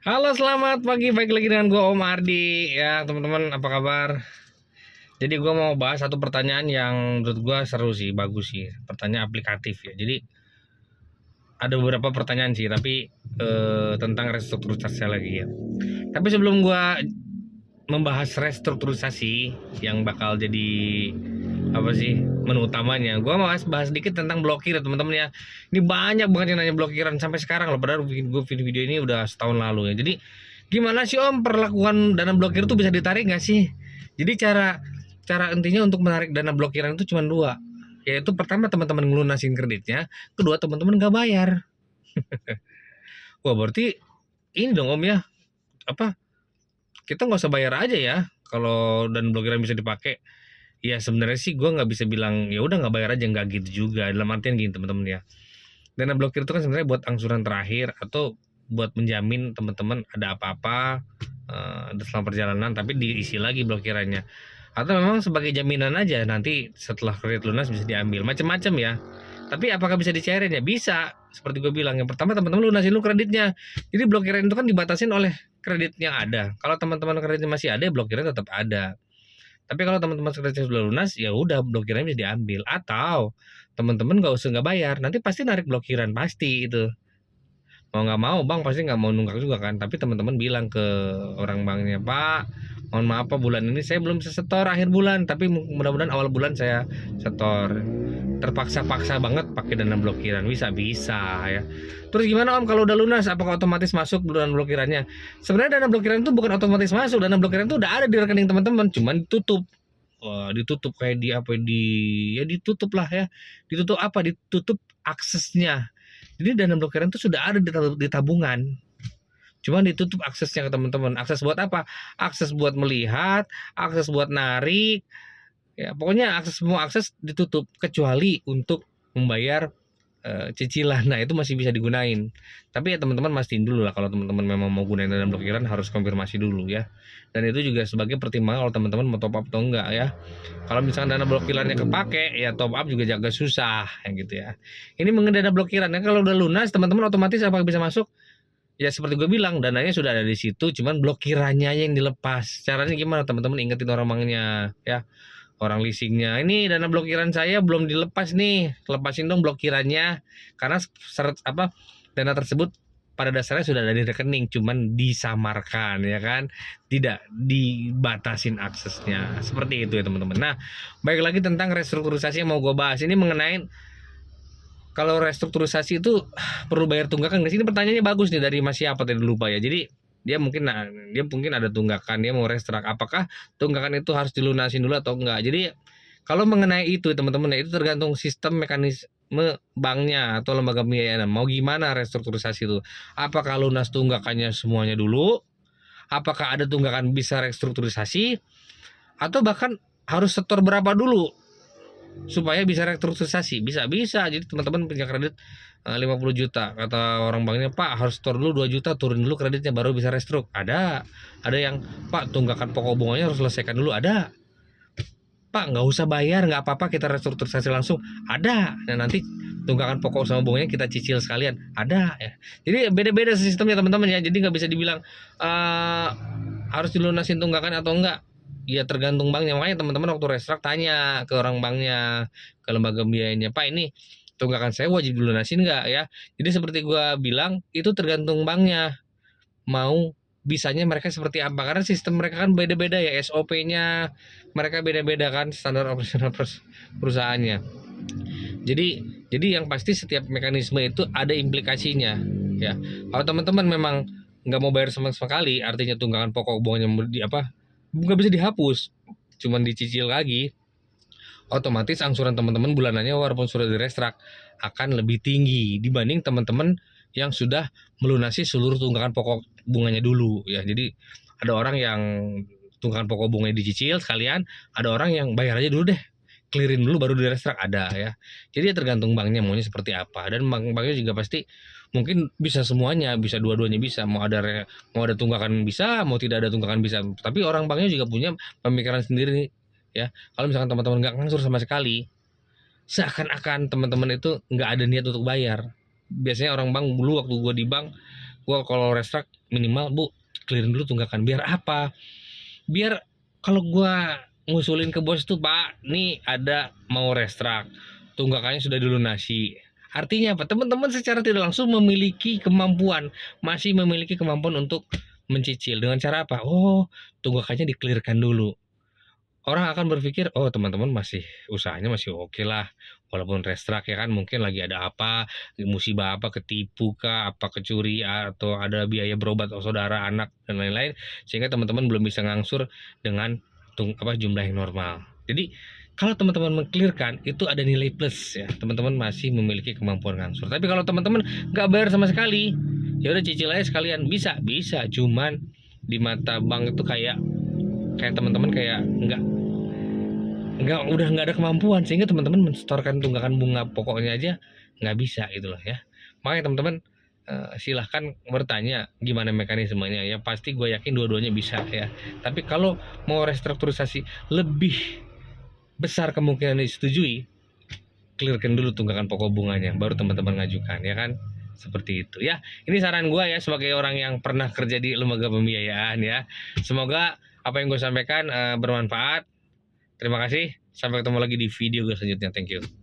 Halo, selamat pagi. Baik lagi dengan gue Om Ardi. Ya, teman-teman, apa kabar? Jadi gue mau bahas satu pertanyaan yang menurut gue seru sih, bagus sih. Pertanyaan aplikatif ya. Jadi ada beberapa pertanyaan sih, tapi tentang restrukturisasi lagi ya. Tapi sebelum gue membahas restrukturisasi yang bakal jadi apa sih menu utamanya, gue mau bahas sedikit tentang blokir ya teman-teman ya. Ini banyak banget yang nanya blokiran sampai sekarang loh, padahal bikin gue video ini udah setahun lalu ya. Jadi gimana sih Om perlakuan dana blokir itu bisa ditarik nggak sih? Jadi cara cara intinya untuk menarik dana blokiran itu cuma dua, yaitu pertama teman-teman ngelunasin kreditnya, kedua teman-teman nggak bayar. Wah, berarti ini dong Om ya, apa, kita nggak usah bayar aja ya kalau dana blokiran bisa dipakai. Ya sebenarnya sih gue nggak bisa bilang ya udah nggak bayar aja, nggak gitu juga. Dalam artian gini teman-teman ya, dana blokir itu kan sebenarnya buat angsuran terakhir atau buat menjamin teman-teman ada apa-apa selama perjalanan tapi diisi lagi blokirannya, atau memang sebagai jaminan aja nanti setelah kredit lunas bisa diambil macam-macam ya. Tapi apakah bisa dicairin ya? Bisa. Seperti gue bilang, yang pertama teman-teman lunasin dulu kreditnya. Jadi blokiran itu kan dibatasin oleh kredit yang ada. Kalau teman-teman kreditnya masih ada, blokiran tetap ada. Tapi kalau teman-teman kreditnya sudah lunas, ya udah blokirannya bisa diambil. Atau teman-teman nggak bayar, nanti pasti narik blokiran pasti itu. Mau nggak mau bank pasti nggak mau nunggak juga kan. Tapi teman-teman bilang ke orang banknya, Pak, mohon maaf Pak, bulan ini saya belum bisa setor akhir bulan, tapi mudah-mudahan awal bulan saya setor. Terpaksa-paksa banget pakai dana blokiran, bisa ya. Terus gimana Om kalau udah lunas, apakah otomatis masuk dana blokirannya? Sebenarnya dana blokiran itu bukan otomatis masuk, dana blokiran itu udah ada di rekening teman-teman, cuman ditutup. Wah, ditutup kayak di apa, ya ditutup lah ya. Ditutup apa? Ditutup aksesnya. Jadi dana blokiran itu sudah ada di tabungan. Cuman ditutup aksesnya ke teman-teman. Akses buat apa? Akses buat melihat, akses buat narik, ya pokoknya semua akses ditutup kecuali untuk membayar cicilan. Nah itu masih bisa digunain, tapi ya teman-teman mastiin dulu lah, kalau teman-teman memang mau gunain dana blokiran harus konfirmasi dulu ya. Dan itu juga sebagai pertimbangan kalau teman-teman mau top up atau enggak ya. Kalau misalnya dana blokirannya kepake ya top up juga jaga susah ya gitu ya. Ini mengenai dana blokiran ya, kalau udah lunas teman-teman otomatis apa bisa masuk. Ya seperti gue bilang, dananya sudah ada di situ, cuman blokirannya yang dilepas. Caranya gimana teman-teman? Ingetin orang banknya ya, orang leasingnya, ini dana blokiran saya belum dilepas nih, lepasin dong blokirannya. Karena dana tersebut pada dasarnya sudah ada di rekening, cuman disamarkan ya kan, tidak dibatasin aksesnya, seperti itu ya teman-teman. Nah, baik lagi tentang restrukturisasi yang mau gue bahas ini mengenai kalau restrukturisasi itu perlu bayar tunggakan nggak sih? Ini pertanyaannya bagus nih dari Mas siapa tadi, lupa ya. Jadi dia mungkin ada tunggakan, dia mau restrak, apakah tunggakan itu harus dilunasin dulu atau enggak. Jadi kalau mengenai itu teman-teman ya, itu tergantung sistem mekanisme banknya atau lembaga pembiayaan mau gimana restrukturisasi itu. Apakah lunas tunggakannya semuanya dulu, apakah ada tunggakan bisa restrukturisasi, atau bahkan harus setor berapa dulu supaya bisa restrukturisasi. Bisa jadi teman-teman punya kredit 50 juta, kata orang banknya, Pak harus store dulu 2 juta, turun dulu kreditnya baru bisa restruk. Ada yang, Pak tunggakan pokok bunganya harus selesaikan dulu. Ada, Pak nggak usah bayar, nggak apa-apa kita restrukturisasi langsung. Ada, nah nanti tunggakan pokok sama bunganya kita cicil sekalian. Ada ya. Jadi beda-beda sistemnya teman-teman ya. Jadi nggak bisa dibilang harus dilunasin tunggakan atau enggak. Ya tergantung banknya. Makanya teman-teman waktu restrak tanya ke orang banknya, ke lembaga biayanya, Pak ini tunggakan saya wajib dilunasin nggak ya. Jadi seperti gua bilang, itu tergantung banknya mau bisanya mereka seperti apa, karena sistem mereka kan beda-beda ya, SOP-nya mereka beda-beda kan, standar operasional perusahaannya. Jadi yang pasti setiap mekanisme itu ada implikasinya ya. Kalau teman-teman memang nggak mau bayar sama sekali, artinya tunggakan pokok bunganya nggak bisa dihapus, cuman dicicil lagi, otomatis angsuran teman-teman bulanannya walaupun sudah direstrak akan lebih tinggi dibanding teman-teman yang sudah melunasi seluruh tunggakan pokok bunganya dulu ya. Jadi ada orang yang tunggakan pokok bunganya dicicil sekalian, ada orang yang bayar aja dulu deh, clearin dulu baru direstrak, ada ya. Jadi ya tergantung banknya maunya seperti apa, dan banknya juga pasti mungkin bisa semuanya, bisa dua-duanya, bisa mau ada tunggakan bisa, mau tidak ada tunggakan bisa. Tapi orang banknya juga punya pemikiran sendiri ya. Kalau misalkan teman-teman nggak ngangsur sama sekali, seakan-akan teman-teman itu nggak ada niat untuk bayar. Biasanya orang bank, dulu waktu gue di bank, gua kalau restruct minimal Bu clearin dulu tunggakan, biar apa? Biar kalau gua ngusulin ke bos tuh, Pak, nih ada mau restruct, tunggakannya sudah dilunasi. Artinya apa? Teman-teman secara tidak langsung memiliki kemampuan, masih memiliki kemampuan untuk mencicil dengan cara apa? Oh, tunggakannya dikelirkan dulu. Orang akan berpikir, oh teman-teman masih usahanya masih oke lah, walaupun restruct ya kan, mungkin lagi ada apa, musibah apa, ketipu kah, apa kecuri atau ada biaya berobat saudara, anak dan lain-lain, sehingga teman-teman belum bisa ngangsur dengan jumlah yang normal. Jadi kalau teman-teman mengklirkan itu ada nilai plus ya, teman-teman masih memiliki kemampuan ngangsur. Tapi kalau teman-teman nggak bayar sama sekali, ya udah cicil aja sekalian, bisa, cuman di mata bank itu kayak teman-teman kayak udah nggak ada kemampuan, sehingga teman-teman mensetorkan tunggakan bunga pokoknya aja nggak bisa gitu loh ya. Makanya teman-teman silahkan bertanya gimana mekanismenya, ya pasti gue yakin dua-duanya bisa ya. Tapi kalau mau restrukturisasi lebih besar kemungkinan disetujui, clearkan dulu tunggakan pokok bunganya, baru teman-teman ngajukan ya kan. Seperti itu ya. Ini saran gue ya sebagai orang yang pernah kerja di lembaga pembiayaan ya. Semoga apa yang gue sampaikan bermanfaat. Terima kasih. Sampai ketemu lagi di video gue selanjutnya. Thank you.